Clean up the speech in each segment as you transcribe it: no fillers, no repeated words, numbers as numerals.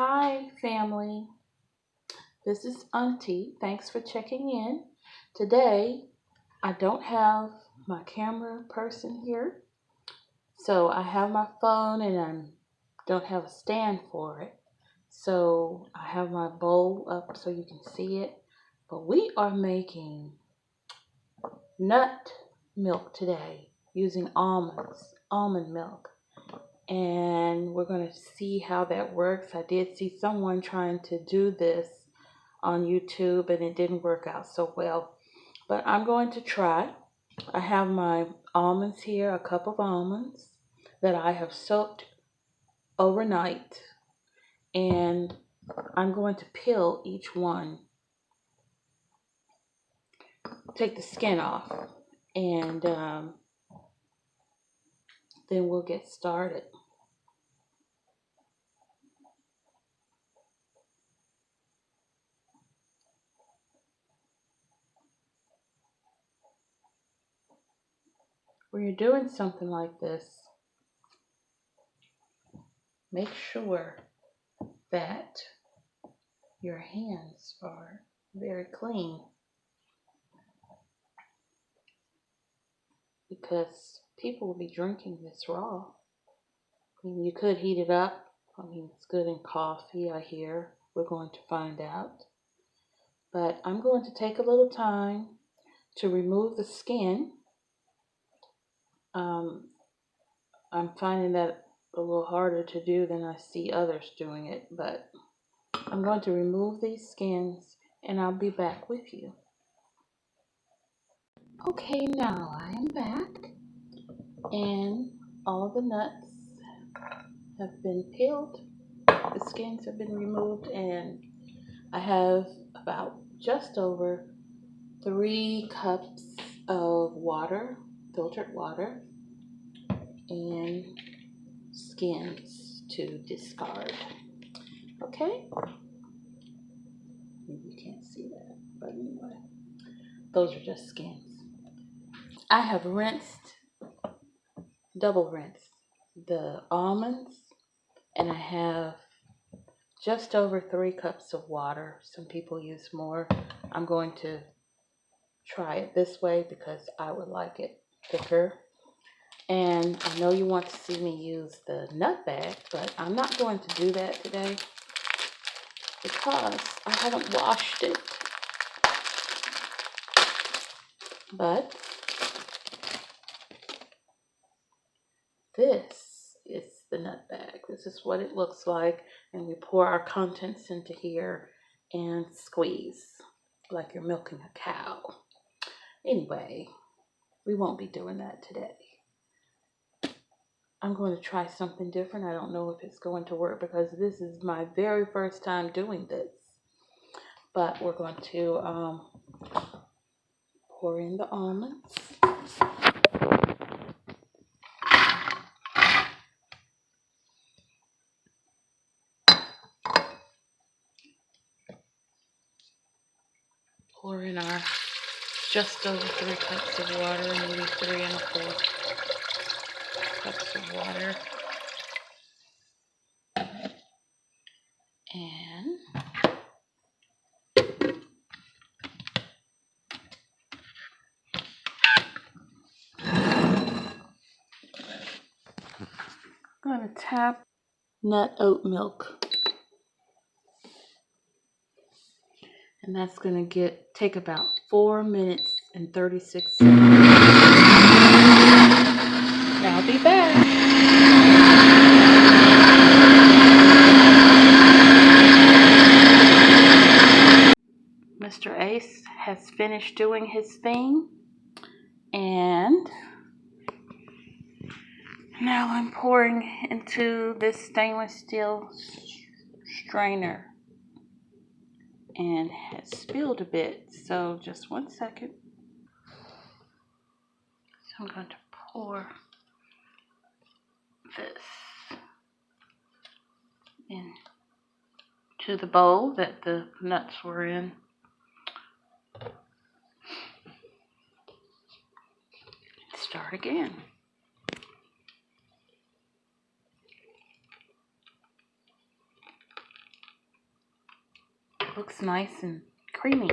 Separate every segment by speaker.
Speaker 1: Hi, family. This is Auntie. Thanks for checking in. Today, I don't have my camera person here, so I have my phone and I don't have a stand for it. So I have my bowl up so you can see it. But we are making nut milk today using almond milk. And we're going to see how that works. I did see someone trying to do this on YouTube and it didn't work out so well, but I'm going to try. I have my almonds here, a cup of almonds that I have soaked overnight, and I'm going to peel each one, take the skin off, and then we'll get started. When you're doing something like this, make sure that your hands are very clean, because people will be drinking this raw. I mean, you could heat it up. I mean, it's good in coffee, I hear. We're going to find out. But I'm going to take a little time to remove the skin. I'm finding that a little harder to do than I see others doing it, but I'm going to remove these skins and I'll be back with you. Okay, now I am back and all the nuts have been peeled. The skins have been removed and I have about just over 3 cups of water, filtered water, and skins to discard. Okay? You can't see that, but anyway, those are just skins. I have double rinsed the almonds, and I have just over 3 cups of water. Some people use more. I'm going to try it this way because I would like it thicker. And I know you want to see me use the nut bag, but I'm not going to do that today because I haven't washed it. But this is the nut bag. This is what it looks like. And we pour our contents into here and squeeze like you're milking a cow. Anyway, we won't be doing that today. I'm going to try something different. I don't know if it's going to work because this is my very first time doing this. But we're going to pour in the almonds. Pour in our just over 3 cups of water, maybe 3 1/4 cups of water. And I'm going to tap nut oat milk. And that's going to take about 4 minutes and 36 seconds. Now I'll be back. Mr. Ace has finished doing his thing, and now I'm pouring into this stainless steel strainer, and has spilled a bit, so just 1 second. So I'm going to pour this into the bowl that the nuts were in. Start again. Looks nice and creamy.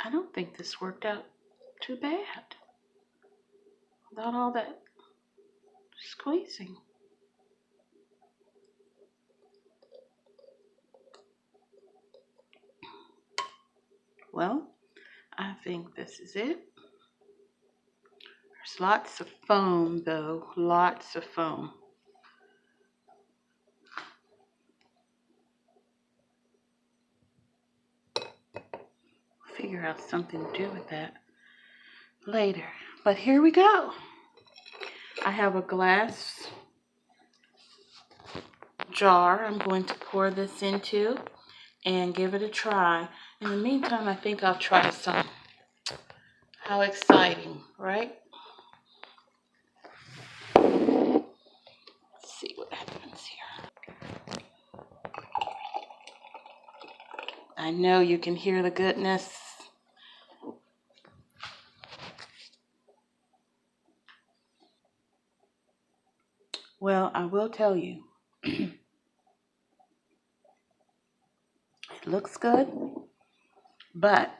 Speaker 1: I don't think this worked out too bad without all that squeezing. Well, I think this is it. There's lots of foam though, lots of foam. Figure out something to do with that later. But here we go. I have a glass jar I'm going to pour this into and give it a try. In the meantime, I think I'll try some. How exciting, right? Let's see what happens here. I know you can hear the goodness. Well, I will tell you, it looks good, but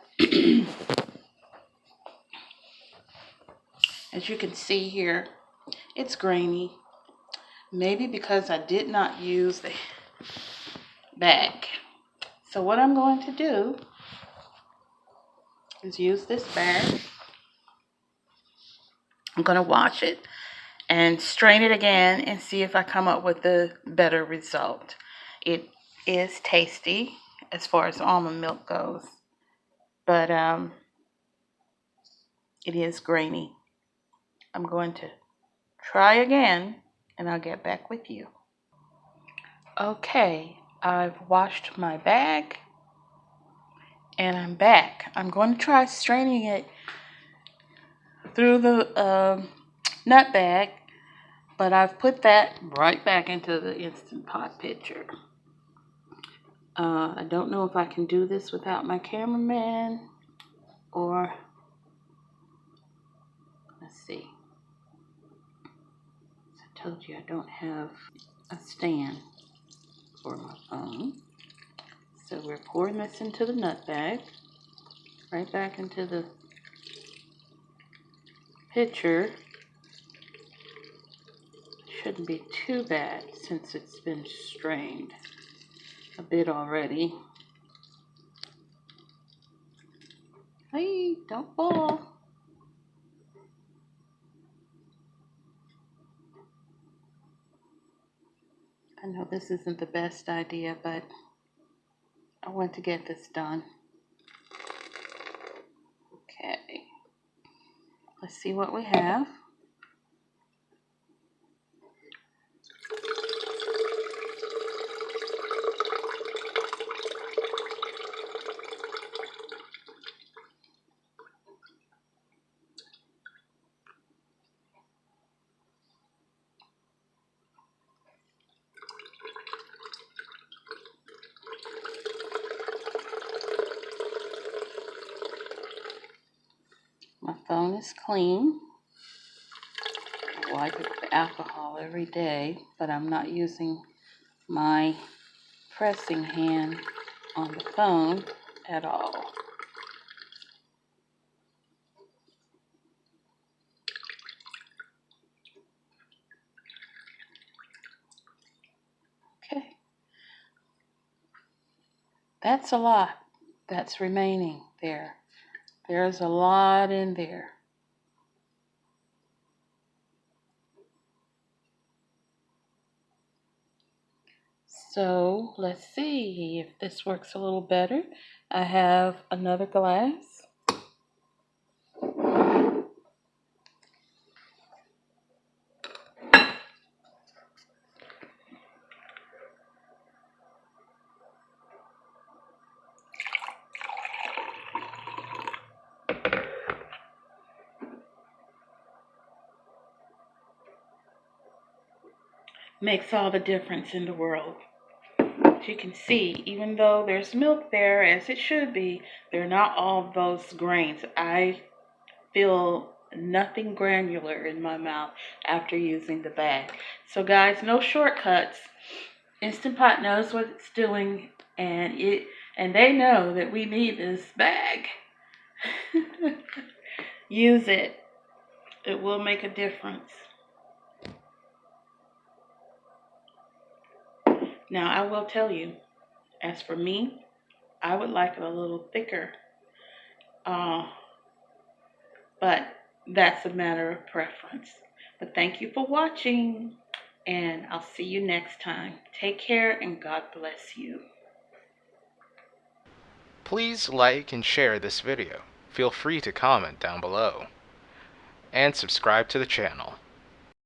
Speaker 1: as you can see here, it's grainy. Maybe because I did not use the bag. So what I'm going to do is use this bag. I'm going to wash it and strain it again and see if I come up with a better result. It is tasty as far as almond milk goes, but it is grainy. I'm going to try again and I'll get back with you. Okay, I've washed my bag and I'm back. I'm going to try straining it through the nut bag, but I've put that right back into the Instant Pot pitcher. I don't know if I can do this without my cameraman, or let's see. As I told you, I don't have a stand for my phone. So we're pouring this into the nut bag, right back into the pitcher. Shouldn't be too bad since it's been strained a bit already. Hey, don't fall. I know this isn't the best idea, but I want to get this done. Okay. Let's see what we have. My phone is clean. I wipe it with alcohol every day, but I'm not using my pressing hand on the phone at all. Okay. That's a lot that's remaining there. There's a lot in there. So let's see if this works a little better. I have another glass. Makes all the difference in the world. As you can see, even though there's milk there, as it should be, there are not all those grains. I feel nothing granular in my mouth after using the bag. So guys, no shortcuts. Instant Pot knows what it's doing, and they know that we need this bag. Use it. It will make a difference. Now I will tell you, as for me, I would like it a little thicker. But that's a matter of preference. But thank you for watching, and I'll see you next time. Take care, and God bless you.
Speaker 2: Please like and share this video. Feel free to comment down below. And subscribe to the channel.